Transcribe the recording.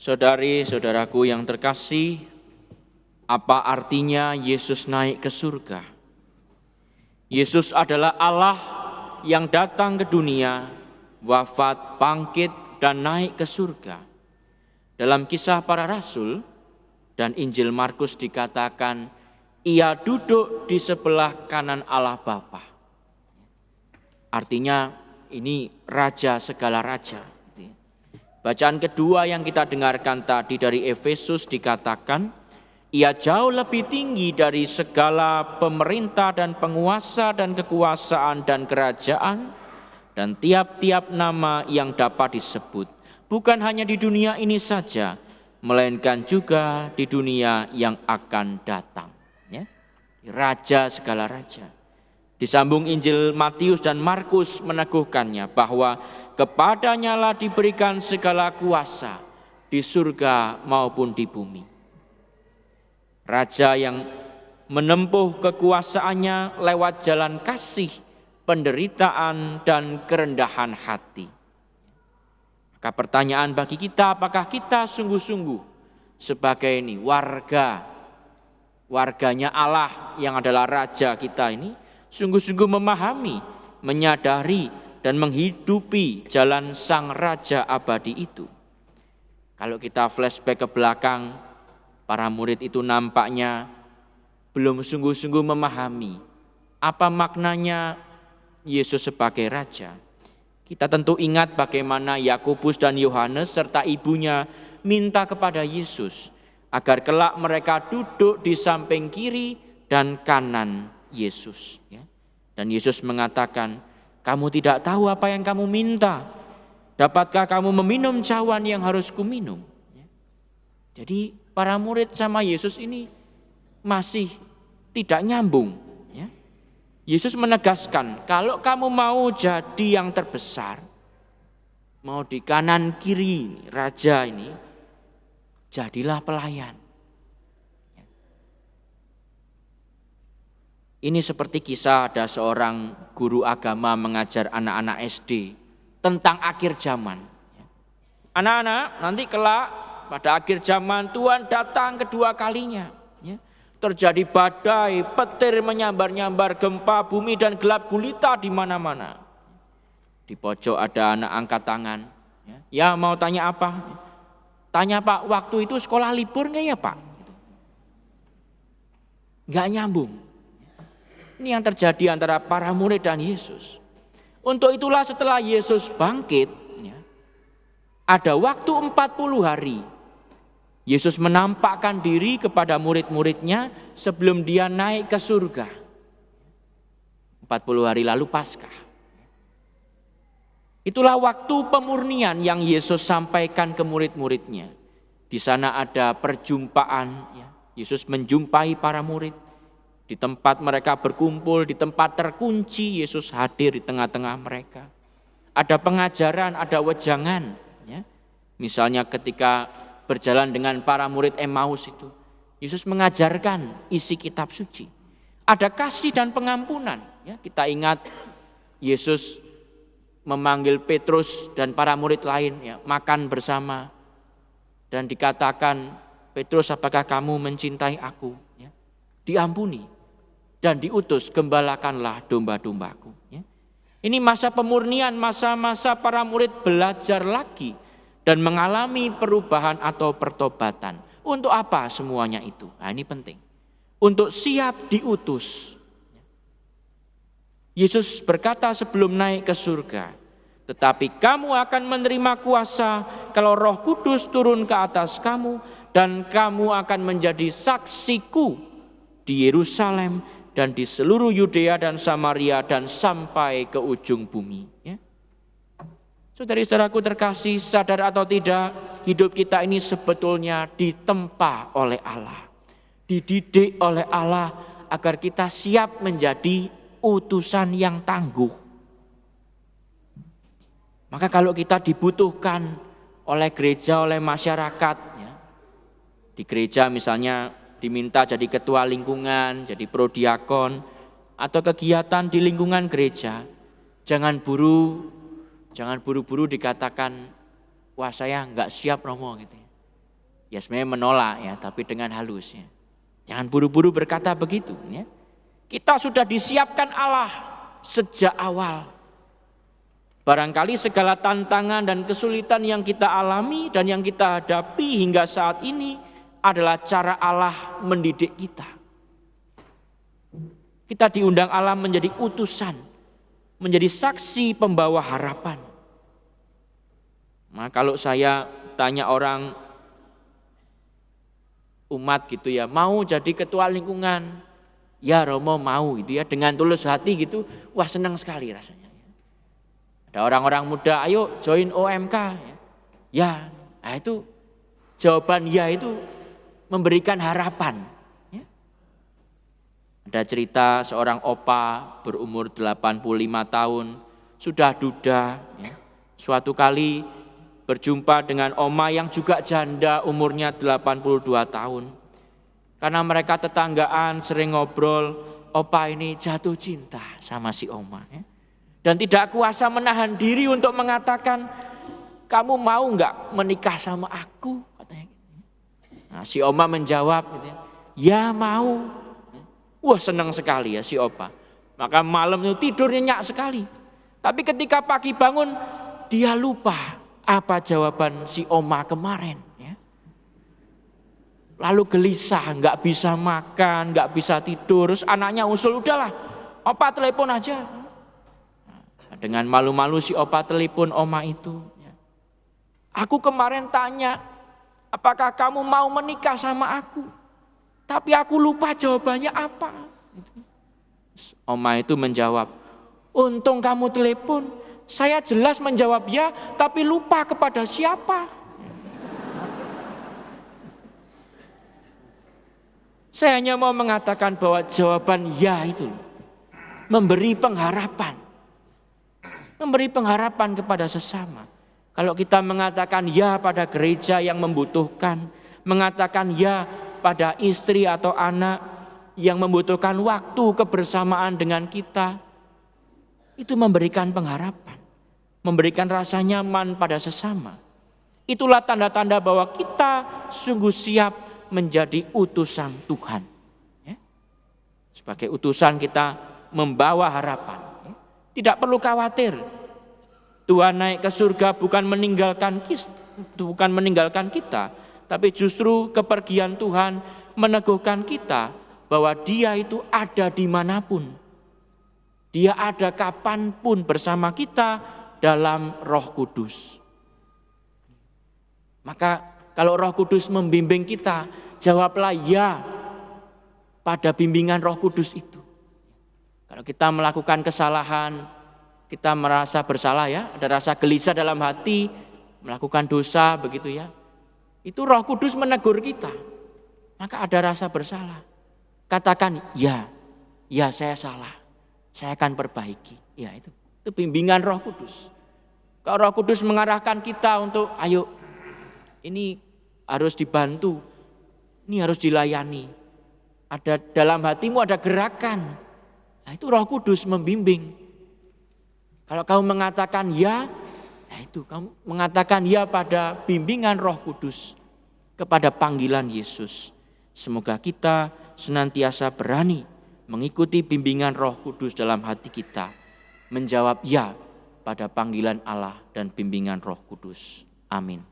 Saudari-saudaraku yang terkasih, apa artinya Yesus naik ke surga? Yesus adalah Allah yang datang ke dunia, wafat, bangkit, dan naik ke surga. Dalam Kisah Para Rasul dan Injil Markus dikatakan, Ia duduk di sebelah kanan Allah Bapa. Artinya ini Raja segala raja. Bacaan kedua yang kita dengarkan tadi dari Efesus dikatakan, Ia jauh lebih tinggi dari segala pemerintah dan penguasa dan kekuasaan dan kerajaan dan tiap-tiap nama yang dapat disebut. Bukan hanya di dunia ini saja, melainkan juga di dunia yang akan datang. Ya? Raja segala raja. Disambung Injil Matius dan Markus meneguhkannya bahwa kepadanya lah diberikan segala kuasa di surga maupun di bumi. Raja yang menempuh kekuasaannya lewat jalan kasih, penderitaan, dan kerendahan hati. Maka pertanyaan bagi kita, apakah kita sungguh-sungguh sebagai ini warganya Allah yang adalah Raja kita ini, sungguh-sungguh memahami, menyadari, dan menghidupi jalan Sang Raja abadi itu. Kalau kita flashback ke belakang, para murid itu nampaknya belum sungguh-sungguh memahami apa maknanya Yesus sebagai Raja. Kita tentu ingat bagaimana Yakobus dan Yohanes serta ibunya minta kepada Yesus agar kelak mereka duduk di samping kiri dan kanan Yesus. Dan Yesus mengatakan, kamu tidak tahu apa yang kamu minta. Dapatkah kamu meminum cawan yang harus kuminum? Jadi para murid sama Yesus ini masih tidak nyambung. Yesus menegaskan, kalau kamu mau jadi yang terbesar, mau di kanan kiri Raja ini, jadilah pelayan. Ini seperti kisah ada seorang guru agama mengajar anak-anak SD tentang akhir zaman. Anak-anak, nanti kelak pada akhir zaman Tuhan datang kedua kalinya. Terjadi badai, petir menyambar-nyambar, gempa bumi dan gelap gulita di mana-mana. Di pojok ada anak angkat tangan. Ya mau tanya apa? Tanya Pak, waktu itu sekolah libur nggak ya Pak? Nggak nyambung. Ini yang terjadi antara para murid dan Yesus. Untuk itulah setelah Yesus bangkit, ada waktu 40 hari. Yesus menampakkan diri kepada murid-muridnya sebelum dia naik ke surga. 40 hari lalu Paskah. Itulah waktu pemurnian yang Yesus sampaikan ke murid-muridnya. Di sana ada perjumpaan. Yesus menjumpai para murid. Di tempat mereka berkumpul, di tempat terkunci, Yesus hadir di tengah-tengah mereka. Ada pengajaran, ada wejangan. Misalnya ketika berjalan dengan para murid Emmaus itu, Yesus mengajarkan isi kitab suci. Ada kasih dan pengampunan. Kita ingat Yesus memanggil Petrus dan para murid lain makan bersama. Dan dikatakan, Petrus, apakah kamu mencintai aku? Diampuni dan diutus, gembalakanlah domba-dombaku. Ini masa pemurnian, masa-masa para murid belajar lagi dan mengalami perubahan atau pertobatan. Untuk apa semuanya itu? Nah, ini penting. Untuk siap diutus. Yesus berkata sebelum naik ke surga, tetapi kamu akan menerima kuasa kalau Roh Kudus turun ke atas kamu, dan kamu akan menjadi saksiku di Yerusalem dan di seluruh Yudea dan Samaria dan sampai ke ujung bumi. Saudari-saudaraku terkasih, sadar atau tidak, hidup kita ini sebetulnya ditempa oleh Allah. Dididik oleh Allah agar kita siap menjadi utusan yang tangguh. Maka kalau kita dibutuhkan oleh gereja, oleh masyarakat, di gereja misalnya diminta jadi ketua lingkungan, jadi prodiakon, atau kegiatan di lingkungan gereja, jangan buru-buru dikatakan, wah saya nggak siap Romo gitu. Ya sebenarnya menolak ya, tapi dengan halus ya. Jangan buru-buru berkata begitu ya. Kita sudah disiapkan Allah sejak awal. Barangkali segala tantangan dan kesulitan yang kita alami dan yang kita hadapi hingga saat ini adalah cara Allah mendidik kita. Kita diundang Allah menjadi utusan, menjadi saksi pembawa harapan. Nah, kalau saya tanya orang umat gitu ya, mau jadi ketua lingkungan, ya Romo mau gitu ya, dengan tulus hati gitu, wah senang sekali rasanya. Ada orang-orang muda, ayo join OMK. Ya, nah itu jawaban ya itu memberikan harapan. Ya. Ada cerita seorang opa berumur 85 tahun, sudah duda. Ya. Suatu kali berjumpa dengan oma yang juga janda umurnya 82 tahun. Karena mereka tetanggaan sering ngobrol, opa ini jatuh cinta sama si oma. Ya. Dan tidak kuasa menahan diri untuk mengatakan, kamu mau nggak menikah sama aku? Katanya. Nah, si oma menjawab, ya mau. Wah senang sekali ya si opa. Maka malam itu tidur nyenyak sekali. Tapi ketika pagi bangun, dia lupa apa jawaban si oma kemarin. Ya. Lalu gelisah, nggak bisa makan, nggak bisa tidur. Terus anaknya usul, udahlah, opa telepon aja. Dengan malu-malu si opa telepon oma itu. Aku kemarin tanya, apakah kamu mau menikah sama aku? Tapi aku lupa jawabannya apa. Oma itu menjawab, untung kamu telepon. Saya jelas menjawab ya, tapi lupa kepada siapa. Saya hanya mau mengatakan bahwa jawaban ya itu memberi pengharapan. Memberi pengharapan kepada sesama. Kalau kita mengatakan ya pada gereja yang membutuhkan, mengatakan ya pada istri atau anak yang membutuhkan waktu kebersamaan dengan kita, itu memberikan pengharapan, memberikan rasa nyaman pada sesama. Itulah tanda-tanda bahwa kita sungguh siap menjadi utusan Tuhan. Sebagai utusan kita membawa harapan. Tidak perlu khawatir. Tuhan naik ke surga bukan meninggalkan kita, tapi justru kepergian Tuhan meneguhkan kita bahwa Dia itu ada dimanapun. Dia ada kapanpun bersama kita dalam Roh Kudus. Maka kalau Roh Kudus membimbing kita, jawablah ya pada bimbingan Roh Kudus itu. Kalau kita melakukan kesalahan, kita merasa bersalah ya, ada rasa gelisah dalam hati, melakukan dosa begitu ya. Itu Roh Kudus menegur kita. Maka ada rasa bersalah. Katakan ya saya salah. Saya akan perbaiki. Ya itu bimbingan Roh Kudus. Kalau Roh Kudus mengarahkan kita untuk ayo ini harus dibantu, ini harus dilayani. Ada dalam hatimu ada gerakan. Nah, itu Roh Kudus membimbing. Kalau kamu mengatakan ya, itu kamu mengatakan ya pada bimbingan Roh Kudus, kepada panggilan Yesus. Semoga kita senantiasa berani mengikuti bimbingan Roh Kudus dalam hati kita, menjawab ya pada panggilan Allah dan bimbingan Roh Kudus. Amin.